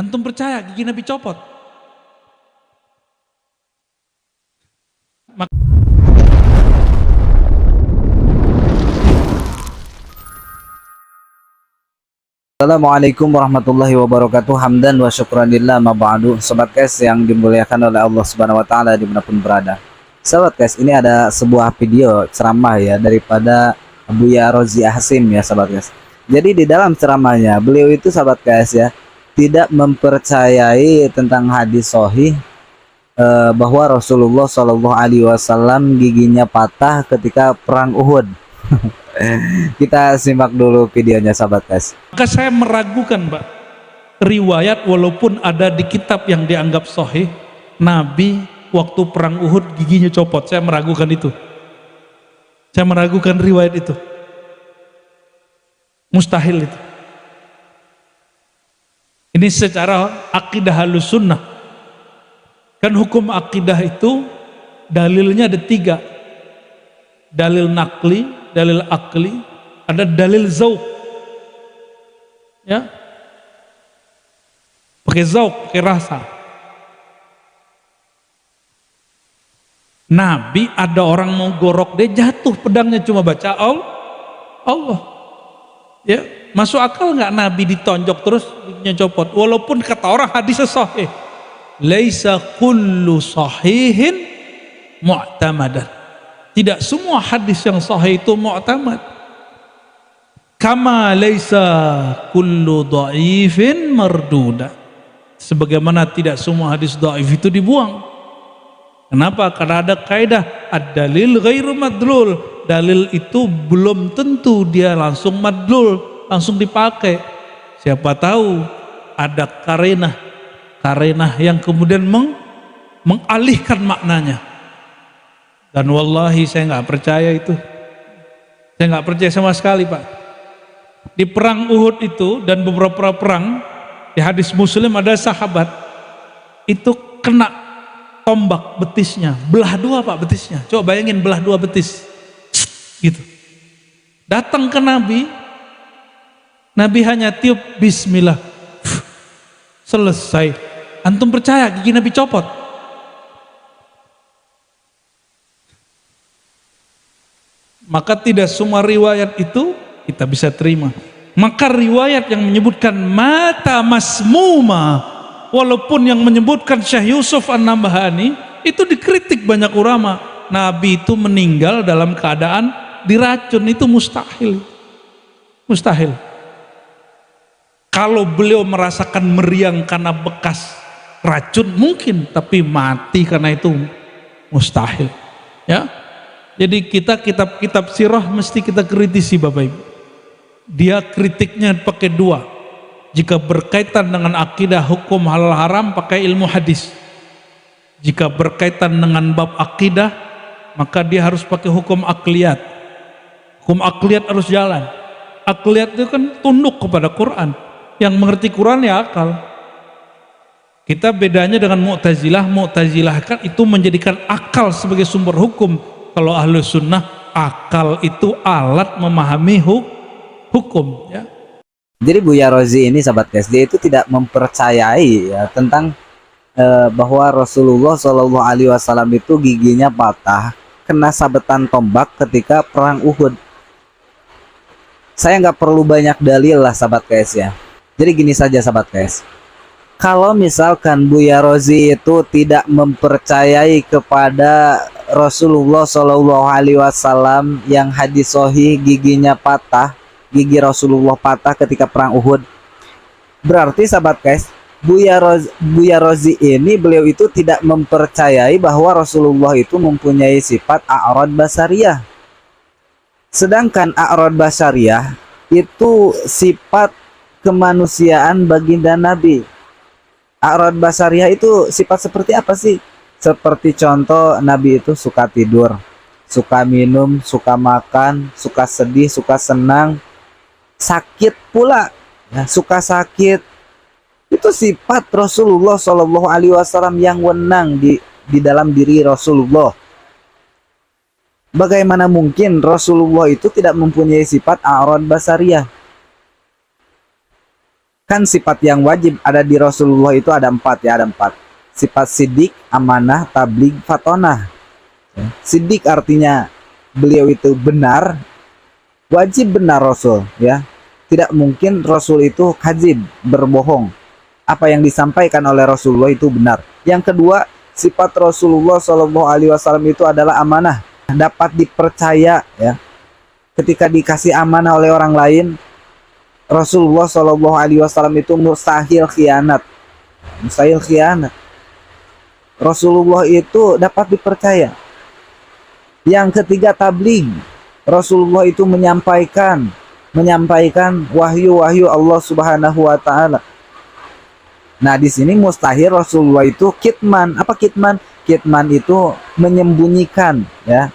Antum percaya gigi Nabi copot? Assalamualaikum warahmatullahi wabarakatuh. Hamdan wa syukranillah ma ba'du. Sobat guys yang dimuliakan oleh Allah Subhanahu wa taala dimanapun berada. Sobat guys, ini ada sebuah video ceramah ya daripada Buya Rozi Hasim ya sobat guys. Jadi di dalam ceramahnya beliau itu sobat guys ya tidak mempercayai tentang hadis sahih bahwa Rasulullah Shallallahu Alaihi Wasallam giginya patah ketika perang Uhud. Kita simak dulu videonya sahabat guys. Maka saya meragukan Pak, riwayat walaupun ada di kitab yang dianggap sahih, Nabi waktu perang Uhud giginya copot. Saya meragukan itu. Saya meragukan riwayat itu. Mustahil itu. Ini secara akidah halus sunnah. Kan hukum akidah itu dalilnya ada 3. Dalil nakli, dalil akli, ada dalil zauq. Ya. Pakai zauq, pakai rasa. Nabi ada orang mau gorok dia jatuh pedangnya cuma baca Allah. Ya, masuk akal nggak Nabi ditonjok terus giginya copot? Walaupun kata orang hadisnya sahih. Laisa kullu sahihin mu'tamadan. Tidak semua hadis yang sahih itu mu'tamad. Kama laisa kullu dha'ifin marduda. Sebagaimana tidak semua hadis dhaif itu dibuang. Kenapa? Karena ada kaidah ad-dalil ghairu madlul. Dalil itu belum tentu dia langsung madlul, langsung dipakai. Siapa tahu ada karenah yang kemudian mengalihkan maknanya. Dan wallahi saya nggak percaya itu. Saya nggak percaya sama sekali Pak. Di perang Uhud itu dan beberapa perang di hadis Muslim ada sahabat itu kena tombak betisnya, belah 2 Pak betisnya. Coba bayangin belah 2 betis, gitu. Datang ke Nabi, Nabi hanya tiup Bismillah, selesai. Antum percaya gigi Nabi copot? Maka tidak semua riwayat itu kita bisa terima. Maka riwayat yang menyebutkan mata masmuma, walaupun yang menyebutkan Syekh Yusuf An-Nabhani itu dikritik banyak ulama. Nabi itu meninggal dalam keadaan diracun, itu mustahil. Mustahil. Kalau beliau merasakan meriang karena bekas racun mungkin, tapi mati karena itu mustahil. Ya. Jadi kita kitab-kitab sirah mesti kita kritisi Bapak Ibu. Dia kritiknya pakai 2. Jika berkaitan dengan akidah hukum halal haram pakai ilmu hadis. Jika berkaitan dengan bab akidah maka dia harus pakai hukum akliyat. Hukum akliyat harus jalan. Akliyat itu kan tunduk kepada Quran. Yang mengerti Quran ya akal. Kita bedanya dengan Mu'tazilah. Mu'tazilah kan itu menjadikan akal sebagai sumber hukum. Kalau ahlu sunnah, akal itu alat memahami hukum. Ya. Jadi Buya Rozi ini sahabat guys, dia itu tidak mempercayai ya tentang bahwa Rasulullah Shallallahu Alaihi Wasallam itu giginya patah kena sabetan tombak ketika perang Uhud. Saya nggak perlu banyak dalil lah sahabat guys ya. Jadi gini saja sahabat guys. Kalau misalkan Buya Rozi itu tidak mempercayai kepada Rasulullah Shallallahu Alaihi Wasallam yang hadis sahih giginya patah, gigi Rasulullah patah ketika perang Uhud, berarti sahabat guys, Buya Rozi ini beliau itu tidak mempercayai bahwa Rasulullah itu mempunyai sifat a'rad basariyah. Sedangkan a'rad basariyah itu sifat kemanusiaan baginda Nabi. A'rad basariyah itu sifat seperti apa sih? Seperti contoh Nabi itu suka tidur, suka minum, suka makan, suka sedih, suka senang, sakit pula, ya, suka sakit. Itu sifat Rasulullah Shallallahu Alaihi Wasallam yang wenang di dalam diri Rasulullah. Bagaimana mungkin Rasulullah itu tidak mempunyai sifat a'rad basariyah? Kan sifat yang wajib ada di Rasulullah itu ada empat ya, ada empat. Sifat sidik, amanah, tabligh, fatonah. Sidik artinya beliau itu benar, wajib benar Rasul ya. Tidak mungkin Rasul itu kadzib, berbohong. Apa yang disampaikan oleh Rasulullah itu benar. Yang kedua, sifat Rasulullah Shallallahu Alaihi Wasallam itu adalah amanah, dapat dipercaya ya. Ketika dikasih amanah oleh orang lain, Rasulullah Shallallahu Alaihi Wasallam itu mustahil khianat, mustahil khianat. Rasulullah itu dapat dipercaya. Yang ketiga, tabligh. Rasulullah itu menyampaikan wahyu-wahyu Allah Subhanahu wa taala. Nah, di sini mustahil Rasulullah itu kitman. Apa kitman? Kitman itu menyembunyikan ya.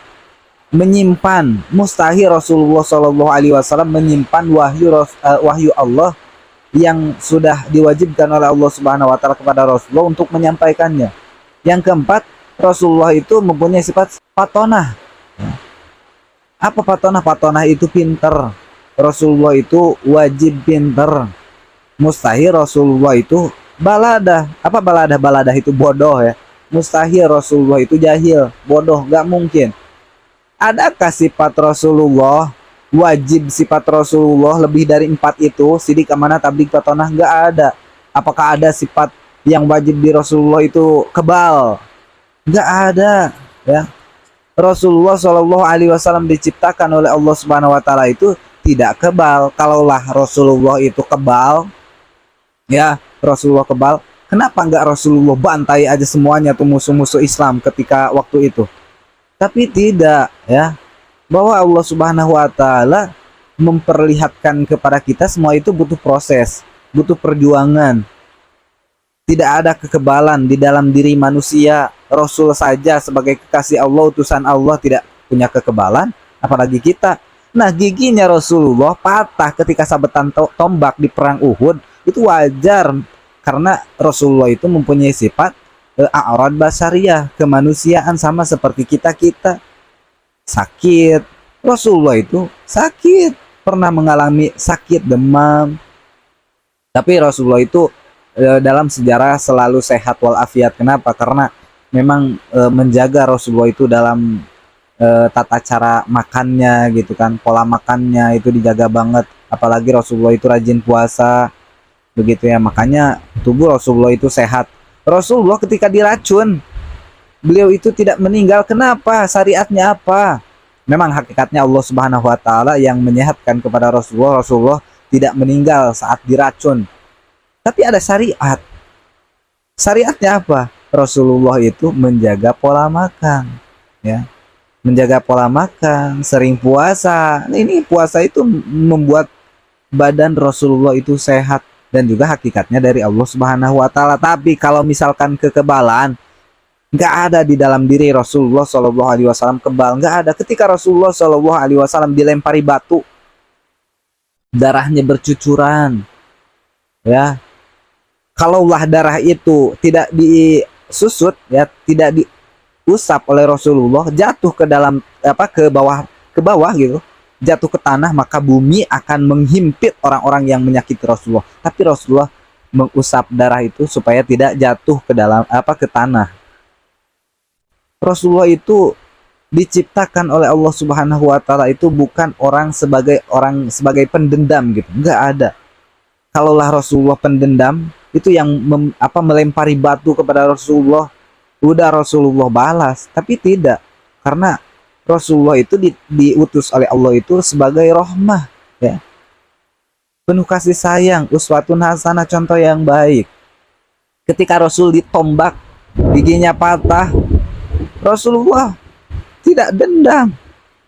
Menyimpan. Mustahil Rasulullah Shallallahu alaihi wasallam menyimpan wahyu Allah yang sudah diwajibkan oleh Allah Subhanahu wa taala kepada Rasulullah untuk menyampaikannya. Yang keempat, Rasulullah itu mempunyai sifat patonah. Apa patonah? Patonah itu pinter. Rasulullah itu wajib pinter. Mustahil Rasulullah itu baladah. Apa baladah? Baladah itu bodoh ya. Mustahil Rasulullah itu jahil, bodoh, gak mungkin. Adakah sifat Rasulullah, wajib sifat Rasulullah lebih dari empat itu? Sidik, amanah, tabligh, fatonah? Gak ada. Apakah ada sifat yang wajib di Rasulullah itu kebal? Gak ada ya. Rasulullah Shallallahu Alaihi Wasallam diciptakan oleh Allah Subhanahu Wa Taala itu tidak kebal. Kalaulah Rasulullah itu kebal, ya Rasulullah kebal, kenapa nggak Rasulullah bantai aja semuanya tuh musuh-musuh Islam ketika waktu itu? Tapi tidak ya, bahwa Allah Subhanahu Wa Taala memperlihatkan kepada kita semua itu butuh proses, butuh perjuangan. Tidak ada kekebalan di dalam diri manusia. Rasul saja sebagai kekasih Allah, utusan Allah, tidak punya kekebalan, apalagi kita. Nah, giginya Rasulullah patah ketika sabetan tombak di perang Uhud. Itu wajar karena Rasulullah itu mempunyai sifat a'rad basariyah, kemanusiaan, sama seperti kita. Sakit. Rasulullah itu sakit, pernah mengalami sakit, demam. Tapi Rasulullah itu dalam sejarah selalu sehat walafiat. Kenapa? Karena memang menjaga Rasulullah itu dalam tata cara makannya gitu kan, pola makannya itu dijaga banget. Apalagi Rasulullah itu rajin puasa begitu ya, makanya tubuh Rasulullah itu sehat. Rasulullah ketika diracun, beliau itu tidak meninggal. Kenapa? Syariatnya apa? Memang hakikatnya Allah Subhanahu Wa Taala yang menyehatkan kepada Rasulullah. Rasulullah tidak meninggal saat diracun. Tapi ada syariat. Syariatnya apa? Rasulullah itu menjaga pola makan, ya, menjaga pola makan, sering puasa. Ini puasa itu membuat badan Rasulullah itu sehat dan juga hakikatnya dari Allah Subhanahu Wa Taala. Tapi kalau misalkan kekebalan, nggak ada di dalam diri Rasulullah Shallallahu Alaihi Wasallam kebal, nggak ada. Ketika Rasulullah Shallallahu Alaihi Wasallam dilempari batu, darahnya bercucuran, ya. Kalaulah darah itu tidak disusut ya, tidak diusap oleh Rasulullah, jatuh ke dalam ke bawah gitu, jatuh ke tanah, maka bumi akan menghimpit orang-orang yang menyakiti Rasulullah. Tapi Rasulullah mengusap darah itu supaya tidak jatuh ke dalam ke tanah. Rasulullah itu diciptakan oleh Allah Subhanahu Wa Taala itu bukan orang sebagai pendendam gitu, nggak ada. Kalaulah Rasulullah pendendam, itu yang melempari batu kepada Rasulullah, udah Rasulullah balas. Tapi tidak, karena Rasulullah itu diutus oleh Allah itu sebagai rahmah ya, penuh kasih sayang, uswatun hasanah, contoh yang baik. Ketika Rasul ditombak, giginya patah, Rasulullah tidak dendam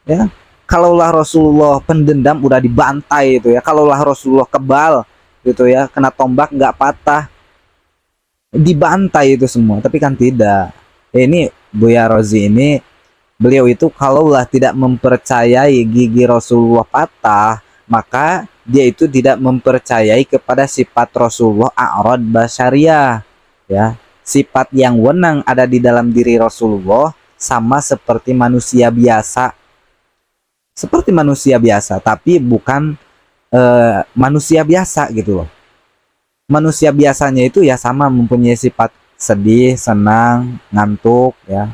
ya. Kalaulah Rasulullah pendendam, udah dibantai itu ya. Kalaulah Rasulullah kebal gitu ya, kena tombak nggak patah, dibantai itu semua. Tapi kan tidak. Ini Buya Rozi ini, beliau itu kalaulah tidak mempercayai gigi Rasulullah patah, maka dia itu tidak mempercayai kepada sifat Rasulullah a'rad basyariyah ya, sifat yang wenang ada di dalam diri Rasulullah, sama seperti manusia biasa. Seperti manusia biasa, tapi bukan manusia biasa gitu loh. manusia biasanya itu ya sama mempunyai sifat sedih, senang, ngantuk ya.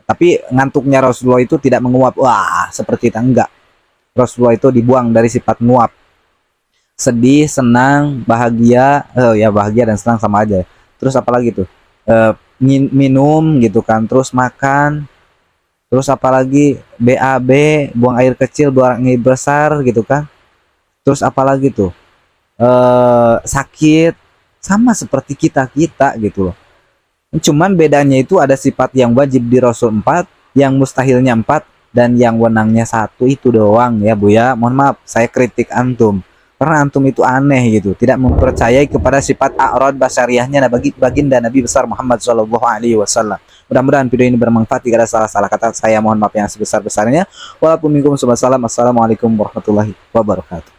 Tapi ngantuknya Rasulullah itu tidak menguap, wah seperti itu, enggak. Rasulullah itu dibuang dari sifat nguap. Sedih, senang, bahagia, ya bahagia dan senang sama aja. Terus apalagi tuh? Minum gitu kan, terus makan, terus apalagi BAB, buang air kecil, buang air besar gitu kan. Terus apalagi tuh? Sakit, sama seperti kita gitu loh. Cuman bedanya itu ada sifat yang wajib di Rasul 4, yang mustahilnya 4, dan yang wenangnya 1 itu doang ya Bu ya. Mohon maaf saya kritik antum, karena antum itu aneh gitu, tidak mempercayai kepada sifat a'rad basyariahnya bagi baginda Nabi besar Muhammad SAW. Mudah-mudahan video ini bermanfaat. Jika ada salah-salah kata saya mohon maaf yang sebesar-besarnya. Walaupun minkum subhanallah. Assalamualaikum warahmatullahi wabarakatuh.